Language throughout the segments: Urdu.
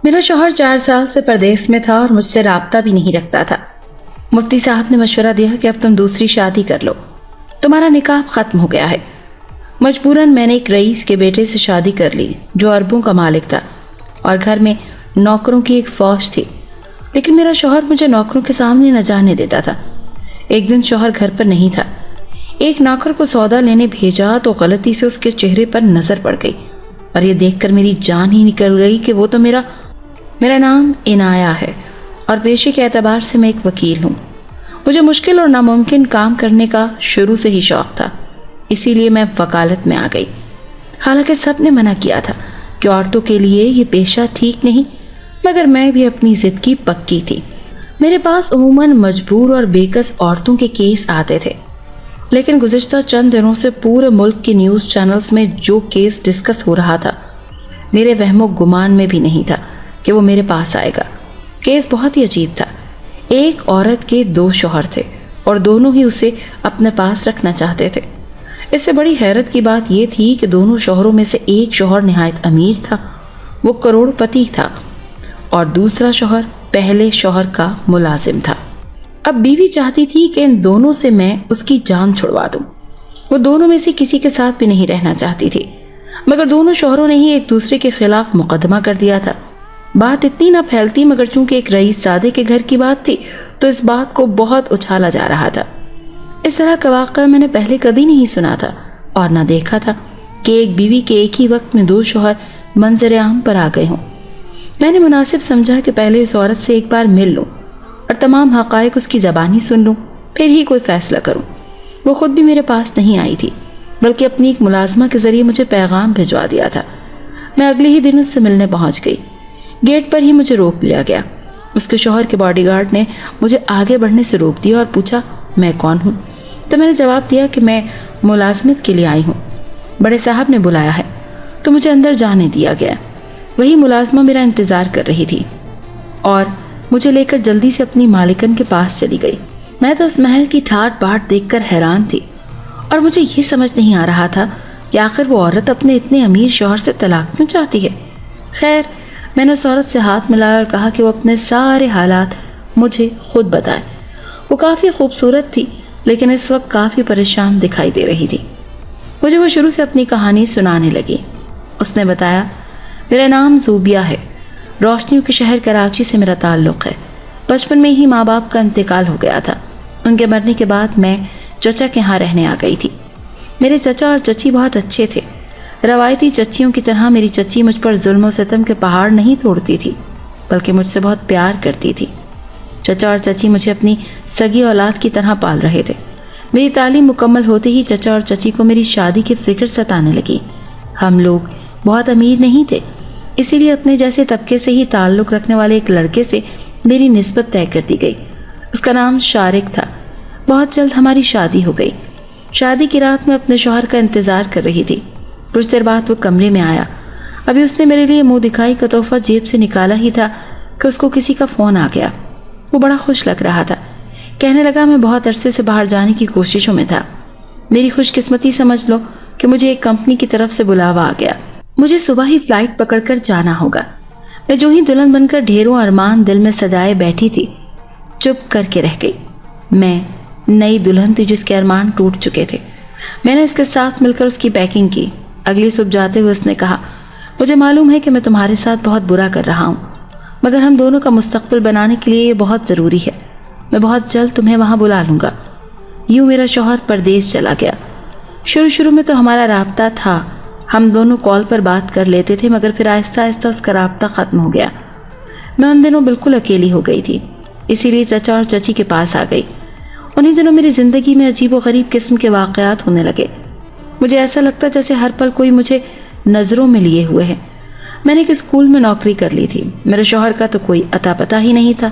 میرا شوہر 4 سال سے پردیس میں تھا اور مجھ سے رابطہ بھی نہیں رکھتا تھا۔ مفتی صاحب نے مشورہ دیا کہ اب تم دوسری شادی کر لو، تمہارا نکاح ختم ہو گیا ہے۔ مجبوراً میں نے ایک رئیس کے بیٹے سے شادی کر لی جو اربوں کا مالک تھا اور گھر میں نوکروں کی ایک فوج تھی، لیکن میرا شوہر مجھے نوکروں کے سامنے نہ جانے دیتا تھا۔ ایک دن شوہر گھر پر نہیں تھا، ایک نوکر کو سودا لینے بھیجا تو غلطی سے اس کے چہرے پر نظر پڑ گئی اور یہ دیکھ کر میری جان ہی نکل گئی کہ وہ تو میرا نام عنایہ ہے اور پیشے کے اعتبار سے میں ایک وکیل ہوں۔ مجھے مشکل اور ناممکن کام کرنے کا شروع سے ہی شوق تھا، اسی لیے میں وکالت میں آ گئی۔ حالانکہ سب نے منع کیا تھا کہ عورتوں کے لیے یہ پیشہ ٹھیک نہیں، مگر میں بھی اپنی ضد کی پکی تھی۔ میرے پاس عموماً مجبور اور بےکس عورتوں کے کیس آتے تھے، لیکن گزشتہ چند دنوں سے پورے ملک کے نیوز چینلز میں جو کیس ڈسکس ہو رہا تھا، میرے وہم و گمان میں بھی نہیں تھا کہ وہ میرے پاس آئے گا۔ کیس بہت ہی عجیب تھا۔ ایک عورت کے 2 شوہر تھے اور دونوں ہی اسے اپنے پاس رکھنا چاہتے تھے۔ اس سے بڑی حیرت کی بات یہ تھی کہ دونوں شوہروں میں سے ایک شوہر نہایت امیر تھا، وہ کروڑ پتی تھا، اور دوسرا شوہر پہلے شوہر کا ملازم تھا۔ اب بیوی چاہتی تھی کہ ان دونوں سے میں اس کی جان چھڑوا دوں۔ وہ دونوں میں سے کسی کے ساتھ بھی نہیں رہنا چاہتی تھی، مگر دونوں شوہروں نے ہی ایک دوسرے کے خلاف مقدمہ کر دیا تھا۔ بات اتنی نہ پھیلتی، مگر چونکہ ایک رئیس زادے کے گھر کی بات تھی تو اس بات کو بہت اچھالا جا رہا تھا۔ اس طرح کا واقعہ میں نے پہلے کبھی نہیں سنا تھا اور نہ دیکھا تھا کہ ایک بیوی کے ایک ہی وقت میں 2 شوہر منظر عام پر آ گئے ہوں۔ میں نے مناسب سمجھا کہ پہلے اس عورت سے ایک بار مل لوں اور تمام حقائق اس کی زبانی سن لوں، پھر ہی کوئی فیصلہ کروں۔ وہ خود بھی میرے پاس نہیں آئی تھی، بلکہ اپنی ایک ملازمہ کے ذریعے مجھے پیغام بھجوا دیا تھا۔ میں اگلے ہی دن اس سے ملنے پہنچ گئی۔ گیٹ پر ہی مجھے روک لیا گیا۔ اس کے شوہر کے باڈی گارڈ نے مجھے آگے بڑھنے سے روک دیا اور پوچھا میں کون ہوں، تو میں نے جواب دیا کہ میں ملازمت کے لیے آئی ہوں، بڑے صاحب نے بلایا ہے، تو مجھے اندر جانے دیا گیا۔ وہی ملازمہ میرا انتظار کر رہی تھی اور مجھے لے کر جلدی سے اپنی مالکن کے پاس چلی گئی۔ میں تو اس محل کی ٹھاٹ باٹ دیکھ کر حیران تھی اور مجھے یہ سمجھ نہیں آ رہا تھا کہ آخر وہ عورت اپنے اتنے امیر شوہر سے طلاق کیوں چاہتی ہے۔ خیر، میں نے اس عورت سے ہاتھ ملایا اور کہا کہ وہ اپنے سارے حالات مجھے خود بتائے۔ وہ کافی خوبصورت تھی، لیکن اس وقت کافی پریشان دکھائی دے رہی تھی۔ مجھے وہ شروع سے اپنی کہانی سنانے لگی۔ اس نے بتایا، میرا نام زوبیہ ہے، روشنیوں کے شہر کراچی سے میرا تعلق ہے۔ بچپن میں ہی ماں باپ کا انتقال ہو گیا تھا۔ ان کے مرنے کے بعد میں چچا کے ہاں رہنے آ گئی تھی۔ میرے چچا اور چچی بہت اچھے تھے۔ روایتی چچیوں کی طرح میری چچی مجھ پر ظلم و ستم کے پہاڑ نہیں توڑتی تھی، بلکہ مجھ سے بہت پیار کرتی تھی۔ چچا اور چچی مجھے اپنی سگی اولاد کی طرح پال رہے تھے۔ میری تعلیم مکمل ہوتے ہی چچا اور چچی کو میری شادی کی فکر ستانے لگی۔ ہم لوگ بہت امیر نہیں تھے، اسی لیے اپنے جیسے طبقے سے ہی تعلق رکھنے والے ایک لڑکے سے میری نسبت طے کر دی گئی۔ اس کا نام شارق تھا۔ بہت جلد ہماری شادی ہو گئی۔ شادی کی رات میں اپنے شوہر کا انتظار کر رہی تھی۔ کچھ دیر بعد وہ کمرے میں آیا۔ ابھی اس نے میرے لیے منہ دکھائی کا تحفہ جیب سے نکالا ہی تھا کہ اس کو کسی کا فون آ گیا۔ وہ بڑا خوش لگ رہا تھا، کہنے لگا میں بہت عرصے سے باہر جانے کی کوششوں میں تھا۔ میری خوش قسمتی سمجھ لو کہ مجھے ایک کمپنی کی طرف سے بلاوا آ گیا۔ مجھے صبح ہی فلائٹ پکڑ کر جانا ہوگا۔ میں جو ہی دلہن بن کر ڈھیروں ارمان دل میں سجائے بیٹھی تھی، چپ کر کے رہ گئی۔ میں نئی دلہن تھی جس کے ارمان ٹوٹ چکے تھے۔ میں نے اس کے ساتھ مل کر اس کی پیکنگ کی۔ اگلی صبح جاتے ہوئے اس نے کہا، مجھے معلوم ہے کہ میں تمہارے ساتھ بہت برا کر رہا ہوں، مگر ہم دونوں کا مستقبل بنانے کے لیے یہ بہت ضروری ہے۔ میں بہت جلد تمہیں وہاں بلا لوں گا۔ یوں میرا شوہر پردیس چلا گیا۔ شروع میں تو ہمارا رابطہ تھا، ہم دونوں کال پر بات کر لیتے تھے، مگر پھر آہستہ آہستہ اس کا رابطہ ختم ہو گیا۔ میں ان دنوں بالکل اکیلی ہو گئی تھی، اسی لیے چچا اور چچی کے پاس آ گئی۔ انہی دنوں میری زندگی میں عجیب و غریب قسم کے واقعات ہونے لگے۔ مجھے ایسا لگتا جیسے ہر پل کوئی مجھے نظروں میں لیے ہوئے ہے۔ میں نے ایک اسکول میں نوکری کر لی تھی۔ میرے شوہر کا تو کوئی اتا پتہ ہی نہیں تھا۔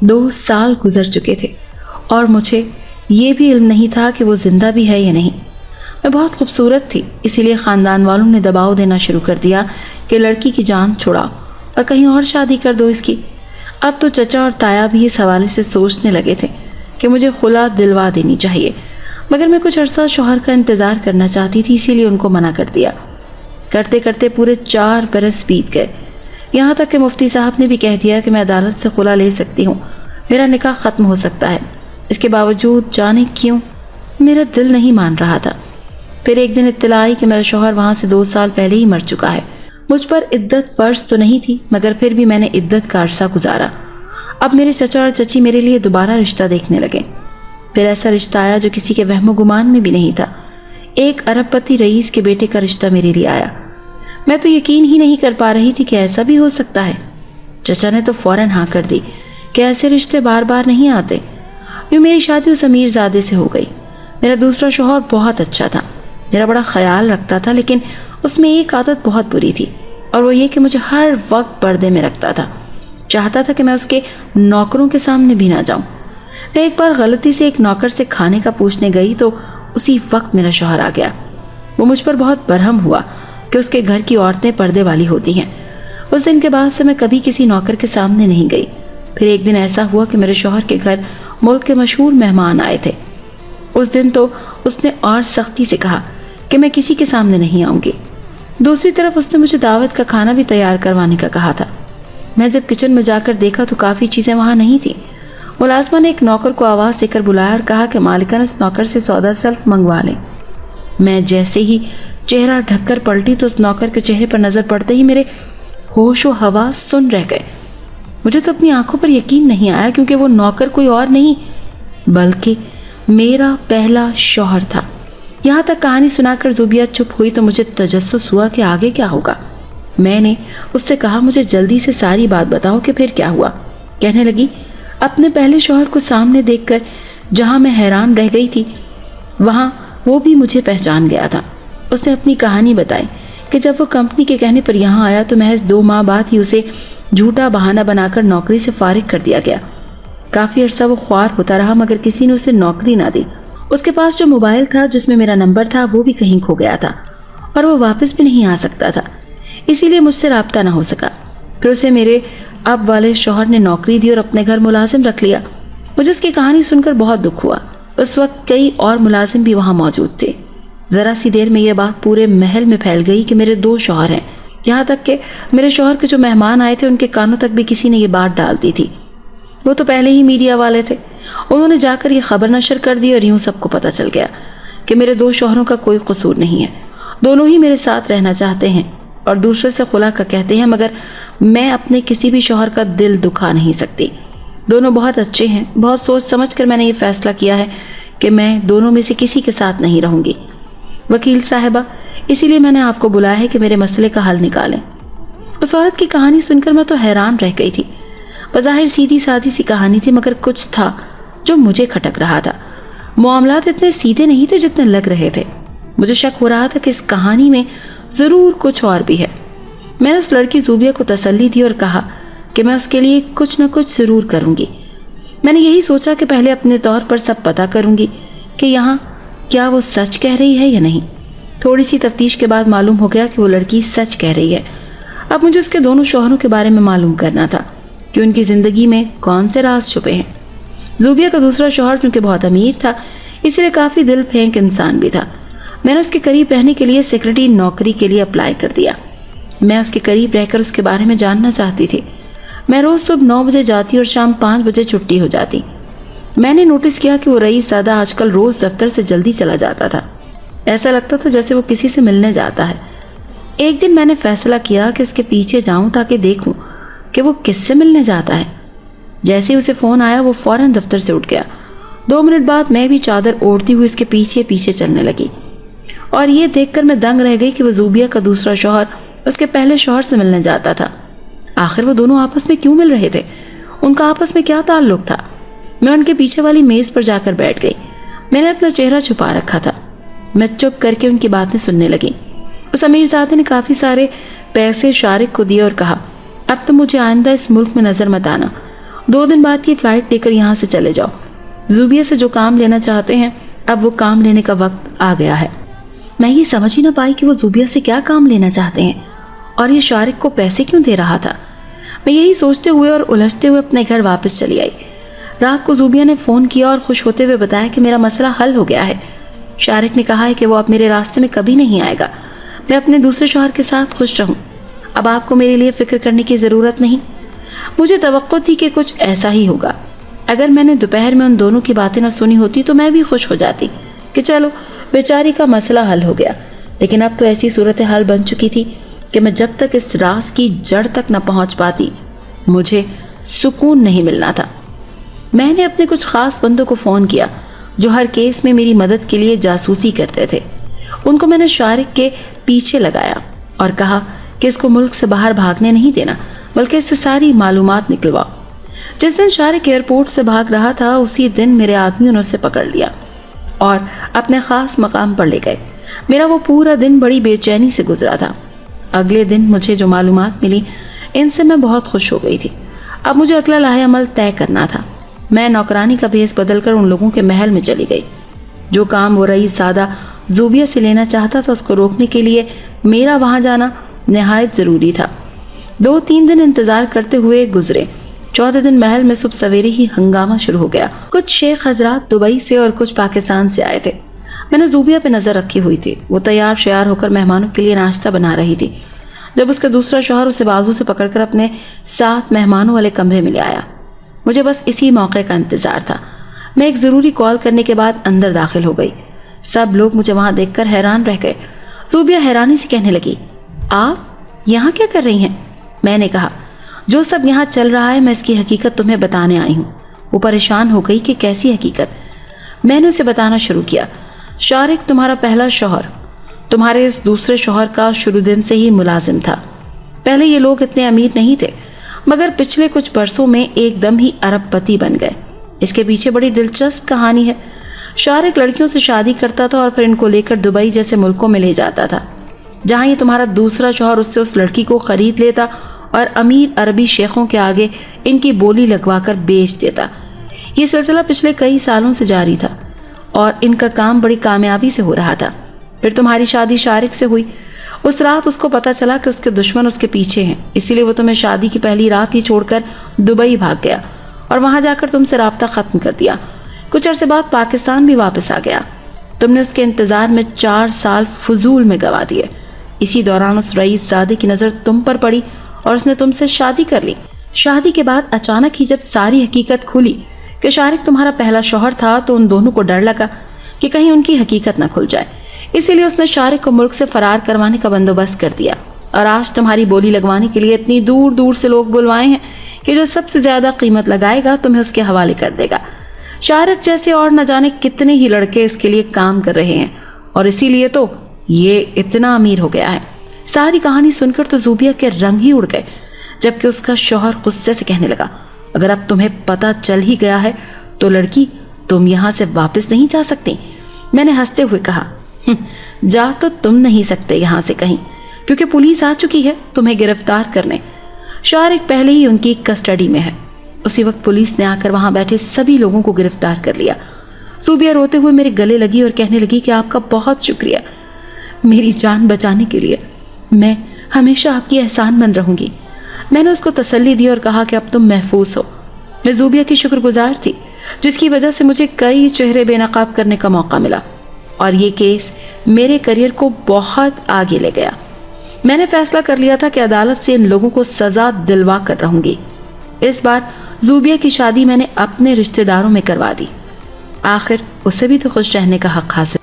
2 سال گزر چکے تھے اور مجھے یہ بھی علم نہیں تھا کہ وہ زندہ بھی ہے یا نہیں۔ میں بہت خوبصورت تھی، اسی لیے خاندان والوں نے دباؤ دینا شروع کر دیا کہ لڑکی کی جان چھڑاؤ اور کہیں اور شادی کر دو اس کی۔ اب تو چچا اور تایا بھی اس حوالے سے سوچنے لگے تھے کہ مجھے خلا دلوا دینی چاہیے، مگر میں کچھ عرصہ شوہر کا انتظار کرنا چاہتی تھی، اسی لیے ان کو منع کر دیا۔ کرتے کرتے پورے 4 برس بیت گئے۔ یہاں تک کہ مفتی صاحب نے بھی کہہ دیا کہ میں عدالت سے خلا لے سکتی ہوں، میرا نکاح ختم ہو سکتا ہے۔ اس کے باوجود جانے کیوں میرا دل نہیں مان رہا تھا۔ پھر ایک دن اطلاع آئی کہ میرا شوہر وہاں سے 2 سال پہلے ہی مر چکا ہے۔ مجھ پر عدت فرض تو نہیں تھی، مگر پھر بھی میں نے عدت کا عرصہ گزارا۔ اب میرے چچا اور چچی میرے لیے دوبارہ رشتہ دیکھنے لگے۔ پھر ایسا رشتہ آیا جو کسی کے وہم و گمان میں بھی نہیں تھا۔ ایک ارب پتی رئیس کے بیٹے کا رشتہ میرے لیے آیا۔ میں تو یقین ہی نہیں کر پا رہی تھی کہ ایسا بھی ہو سکتا ہے۔ چچا نے تو فوراً ہاں کر دی کہ ایسے رشتے بار بار نہیں آتے۔ یوں میری شادی اس امیر زادے سے ہو گئی۔ میرا دوسرا شوہر بہت اچھا تھا، میرا بڑا خیال رکھتا تھا، لیکن اس میں ایک عادت بہت بری تھی، اور وہ یہ کہ مجھے ہر وقت پردے میں رکھتا تھا۔ چاہتا تھا کہ میں اس کے نوکروں کے سامنے بھی نہ جاؤں۔ میں ایک بار غلطی سے ایک نوکر سے کھانے کا پوچھنے گئی تو اسی وقت میرا شوہر آ گیا۔ وہ مجھ پر بہت برہم ہوا کہ اس کے گھر کی عورتیں پردے والی ہوتی ہیں۔ اس دن کے بعد سے میں کبھی کسی نوکر کے سامنے نہیں گئی۔ پھر ایک دن ایسا ہوا کہ میرے شوہر کے گھر ملک کے مشہور مہمان آئے تھے۔ اس دن تو اس نے اور سختی سے کہا کہ میں کسی کے سامنے نہیں آؤں گی۔ دوسری طرف اس نے مجھے دعوت کا کھانا بھی تیار کروانے کا کہا تھا۔ میں جب کچن میں جا کر دیکھا تو کافی چیزیں وہاں نہیں تھیں۔ ملازمہ نے ایک نوکر کو آواز دے کر بلایا اور کہا کہ مالکن اس نوکر سے سودا سلف منگوا لیں۔ میں جیسے ہی چہرہ ڈھک کر پلٹی تو اس نوکر کے چہرے پر نظر پڑتے ہی میرے ہوش و حواس سن رہ گئے۔ مجھے تو اپنی آنکھوں پر یقین نہیں آیا، کیونکہ وہ نوکر کوئی اور نہیں بلکہ میرا پہلا شوہر تھا۔ یہاں تک کہانی سنا کر زوبیہ چپ ہوئی تو مجھے تجسس ہوا کہ آگے کیا ہوگا۔ میں نے اس سے کہا مجھے جلدی سے ساری بات بتاؤ کہ پھر کیا ہوا۔ کہنے لگی اپنے پہلے شوہر کو سامنے دیکھ کر جہاں میں حیران رہ گئی تھی وہاں وہ بھی مجھے پہچان گیا تھا۔ اس نے اپنی کہانی بتائی کہ جب وہ کمپنی کے کہنے پر یہاں آیا تو محض 2 ماہ بعد ہی اسے جھوٹا بہانہ بنا کر نوکری سے فارغ کر دیا گیا۔ کافی عرصہ وہ خوار ہوتا رہا مگر کسی نے اسے نوکری نہ دی۔ اس کے پاس جو موبائل تھا جس میں میرا نمبر تھا وہ بھی کہیں کھو گیا تھا اور وہ واپس بھی نہیں آ سکتا تھا، اسی لیے مجھ سے رابطہ نہ ہو سکا۔ پھر اسے میرے اب والے شوہر نے نوکری دی اور اپنے گھر ملازم رکھ لیا۔ مجھے اس کی کہانی سن کر بہت دکھ ہوا۔ اس وقت کئی اور ملازم بھی وہاں موجود تھے۔ ذرا سی دیر میں یہ بات پورے محل میں پھیل گئی کہ میرے 2 شوہر ہیں، یہاں تک کہ میرے شوہر کے جو مہمان آئے تھے ان کے کانوں تک بھی کسی نے یہ بات ڈال دی تھی۔ وہ تو پہلے ہی میڈیا والے تھے، انہوں نے جا کر یہ خبر نشر کر دی اور یوں سب کو پتہ چل گیا کہ میرے 2 شوہروں کا کوئی قصور نہیں ہے، دونوں ہی میرے ساتھ رہنا چاہتے ہیں اور دوسرے سے خلا کا کہتے ہیں، مگر میں اپنے کسی بھی شوہر کا دل دکھا نہیں سکتی۔ دونوں بہت اچھے ہیں، بہت سوچ سمجھ کر میں نے یہ فیصلہ کیا ہے کہ میں دونوں میں سے کسی کے ساتھ نہیں رہوں گی۔ وکیل صاحبہ، اسی لیے میں نے آپ کو بلایا ہے کہ میرے مسئلے کا حل نکالیں۔ اس عورت کی کہانی سن کر میں تو حیران رہ گئی تھی۔ بظاہر سیدھی سادی سی کہانی تھی مگر کچھ تھا جو مجھے کھٹک رہا تھا۔ معاملات اتنے سیدھے نہیں تھے جتنے لگ رہے تھے۔ مجھے شک ہو رہا تھا کہ اس کہانی میں ضرور کچھ اور بھی ہے۔ میں نے اس لڑکی زوبیہ کو تسلی دی اور کہا کہ میں اس کے لیے کچھ نہ کچھ ضرور کروں گی۔ میں نے یہی سوچا کہ پہلے اپنے طور پر سب پتہ کروں گی کہ یہاں کیا وہ سچ کہہ رہی ہے یا نہیں۔ تھوڑی سی تفتیش کے بعد معلوم ہو گیا کہ وہ لڑکی سچ کہہ رہی ہے۔ اب مجھے اس کے دونوں شوہروں کے بارے میں معلوم کرنا تھا کہ ان کی زندگی میں کون سے راز چھپے ہیں۔ زوبیہ کا دوسرا شوہر چونکہ بہت امیر تھا، اس لیے کافی دل پھینک انسان بھی تھا۔ میں نے اس کے قریب رہنے کے لیے سیکرٹری نوکری کے لیے اپلائی کر دیا۔ میں اس کے قریب رہ کر اس کے بارے میں جاننا چاہتی تھی۔ میں روز صبح 9 بجے جاتی اور شام 5 بجے چھٹی ہو جاتی۔ میں نے نوٹس کیا کہ وہ رئیس زادہ آج کل روز دفتر سے جلدی چلا جاتا تھا۔ ایسا لگتا تھا جیسے وہ کسی سے ملنے جاتا ہے۔ ایک دن میں نے فیصلہ کیا کہ اس کے پیچھے جاؤں تاکہ دیکھوں کہ وہ کس سے ملنے جاتا ہے۔ جیسے اسے فون آیا وہ فوراً دفتر سے اٹھ گیا۔ 2 منٹ بعد میں بھی چادر اوڑھتی ہوئی اس کے پیچھے پیچھے چلنے لگی، اور یہ دیکھ کر میں دنگ رہ گئی کہ وہ زوبیہ کا دوسرا شوہر اس کے پہلے شوہر سے ملنے جاتا تھا۔ آخر وہ دونوں آپس میں کیوں مل رہے تھے؟ ان کا آپس میں کیا تعلق تھا؟ میں ان کے پیچھے والی میز پر جا کر بیٹھ گئی۔ میں نے اپنا چہرہ چھپا رکھا تھا۔ میں چپ کر کے ان کی باتیں سننے لگی۔ اس امیر زادے نے کافی سارے پیسے شارک کو دیے اور کہا اب تم مجھے آئندہ اس ملک میں نظر مت آنا، 2 دن بعد کی فلائٹ لے کر یہاں سے چلے جاؤ۔ زوبیہ سے جو کام لینا چاہتے ہیں اب وہ کام لینے کا وقت آ گیا ہے۔ میں یہ سمجھ ہی نہ پائی کہ وہ زوبیہ سے کیا کام لینا چاہتے ہیں اور یہ شارک کو پیسے کیوں دے رہا تھا۔ میں یہی سوچتے ہوئے اور الجھتے ہوئے اپنے گھر واپس چلی آئی۔ رات کو زوبیہ نے فون کیا اور خوش ہوتے ہوئے بتایا کہ میرا مسئلہ حل ہو گیا ہے۔ شارک نے کہا ہے کہ وہ اب میرے راستے میں کبھی نہیں آئے گا، میں اپنے دوسرے شوہر کے ساتھ خوش رہوں۔ اب آپ کو میرے لیے فکر کرنے کی ضرورت نہیں۔ مجھے توقع تھی کہ کچھ ایسا ہی ہوگا۔ اگر میں نے دوپہر میں ان دونوں کی باتیں نہ سنی ہوتی تو میں بھی خوش ہو جاتی کہ چلو بیچاری کا مسئلہ حل ہو گیا، لیکن اب تو ایسی صورتحال بن چکی تھی کہ میں جب تک اس راز کی جڑ تک نہ پہنچ پاتی مجھے سکون نہیں ملنا تھا۔ میں نے اپنے کچھ خاص بندوں کو فون کیا جو ہر کیس میں میری مدد کے لیے جاسوسی کرتے تھے۔ ان کو میں نے شارق کے پیچھے لگایا اور کہا کہ اس کو ملک سے باہر بھاگنے نہیں دینا، بلکہ اس سے ساری معلومات نکلواؤ۔ جس دن شارق ایئرپورٹ سے بھاگ رہا تھا اسی دن میرے آدمیوں نے اسے پکڑ لیا اور اپنے خاص مقام پر لے گئے۔ میرا وہ پورا دن بڑی بے چینی سے گزرا تھا۔ اگلے دن مجھے جو معلومات ملی ان سے میں بہت خوش ہو گئی تھی۔ اب مجھے اگلا لاہ عمل طے کرنا تھا۔ میں نوکرانی کا بھیس بدل کر ان لوگوں کے محل میں چلی گئی۔ جو کام وہ رئیس زادہ زوبیہ سے لینا چاہتا تھا اس کو روکنے کے لیے میرا وہاں جانا نہایت ضروری تھا۔ 2-3 دن انتظار کرتے ہوئے گزرے۔ چوتھے دن محل میں صبح سویرے ہی ہنگامہ شروع ہو گیا۔ کچھ شیخ حضرات دبئی سے اور کچھ پاکستان سے آئے تھے۔ میں نے زوبیہ پہ نظر رکھی ہوئی تھی۔ وہ تیار شیار ہو کر مہمانوں کے لیے ناشتہ بنا رہی تھی جب اس کا دوسرا شوہر اسے بازو سے پکڑ کر اپنے ساتھ مہمانوں والے کمرے میں لے آیا۔ مجھے بس اسی موقع کا انتظار تھا۔ میں ایک ضروری کال کرنے کے بعد اندر داخل ہو گئی۔ سب لوگ مجھے وہاں دیکھ کر حیران رہ گئے۔ زوبیہ حیرانی سے کہنے لگی، آپ یہاں کیا کر رہی ہیں؟ میں نے کہا، جو سب یہاں چل رہا ہے میں اس کی حقیقت تمہیں بتانے آئی ہوں۔ وہ پریشان ہو گئی کہ کیسی حقیقت؟ میں نے اسے بتانا شروع کیا۔ شارق تمہارا پہلا شوہر تمہارے اس دوسرے شوہر کا شروع دن سے ہی ملازم تھا۔ پہلے یہ لوگ اتنے امیر نہیں تھے مگر پچھلے کچھ برسوں میں ایک دم ہی ارب پتی بن گئے۔ اس کے پیچھے بڑی دلچسپ کہانی ہے۔ شارق لڑکیوں سے شادی کرتا تھا اور پھر ان کو لے کر دبئی جیسے ملکوں میں لے جاتا تھا جہاں یہ تمہارا دوسرا شوہر اس سے اس لڑکی کو خرید لیتا اور امیر عربی شیخوں کے آگے ان کی بولی لگوا کر بیچ دیتا۔ یہ سلسلہ پچھلے کئی سالوں سے جاری تھا اور ان کا کام بڑی کامیابی سے ہو رہا تھا۔ پھر تمہاری شادی شارق سے ہوئی۔ اس رات اس کو پتہ چلا کہ اس کے دشمن اس کے پیچھے ہیں، اسی لیے وہ تمہیں شادی کی پہلی رات ہی چھوڑ کر دبئی بھاگ گیا اور وہاں جا کر تم سے رابطہ ختم کر دیا۔ کچھ عرصے بعد پاکستان بھی واپس آ گیا۔ تم نے اس کے انتظار میں 4 سال فضول میں گوا دیے۔ اسی دوران اس رئیس زادے کی نظر تم پر پڑی اور اس نے تم سے شادی کر لی۔ شادی کے بعد اچانک ہی جب ساری حقیقت کھلی کہ شارق تمہارا پہلا شوہر تھا تو ان دونوں کو ڈر لگا کہ کہیں ان کی حقیقت نہ کھل جائے، اسی لیے اس نے شارق کو ملک سے فرار کروانے کا بندوبست کر دیا اور آج تمہاری بولی لگوانے کے لیے اتنی دور دور سے لوگ بلوائے ہیں کہ جو سب سے زیادہ قیمت لگائے گا تمہیں اس کے حوالے کر دے گا۔ شارق جیسے اور نہ جانے کتنے ہی لڑکے اس کے لیے کام کر رہے ہیں اور اسی لیے تو یہ اتنا امیر ہو گیا ہے۔ ساری کہانی سن کر تو زوبیہ کے رنگ ہی اڑ گئے، جبکہ اس کا شوہر غصے سے کہنے لگا، اگر اب تمہیں پتہ چل ہی گیا ہے تو لڑکی تم یہاں سے واپس نہیں جا سکتی۔ میں نے ہنستے ہوئے کہا، جا تو تم نہیں سکتے یہاں سے کہیں، کیونکہ پولیس آ چکی ہے تمہیں گرفتار کرنے۔ شارق پہلے ہی ان کی کسٹڈی میں ہے۔ اسی وقت پولیس نے آ کر وہاں بیٹھے سبھی لوگوں کو گرفتار کر لیا۔ زوبیہ روتے ہوئے میرے گلے لگی اور کہنے لگی کہ آپ کا بہت شکریہ، میری جان بچانے کے لیے میں ہمیشہ آپ کی احسان مند رہوں گی۔ میں نے اس کو تسلی دی اور کہا کہ اب تم محفوظ ہو۔ میں زوبیہ کی شکر گزار تھی جس کی وجہ سے مجھے کئی چہرے بے نقاب کرنے کا موقع ملا اور یہ کیس میرے کریئر کو بہت آگے لے گیا۔ میں نے فیصلہ کر لیا تھا کہ عدالت سے ان لوگوں کو سزا دلوا کر رہوں گی۔ اس بار زوبیہ کی شادی میں نے اپنے رشتہ داروں میں کروا دی۔ آخر اسے بھی تو خوش رہنے کا حق حاصل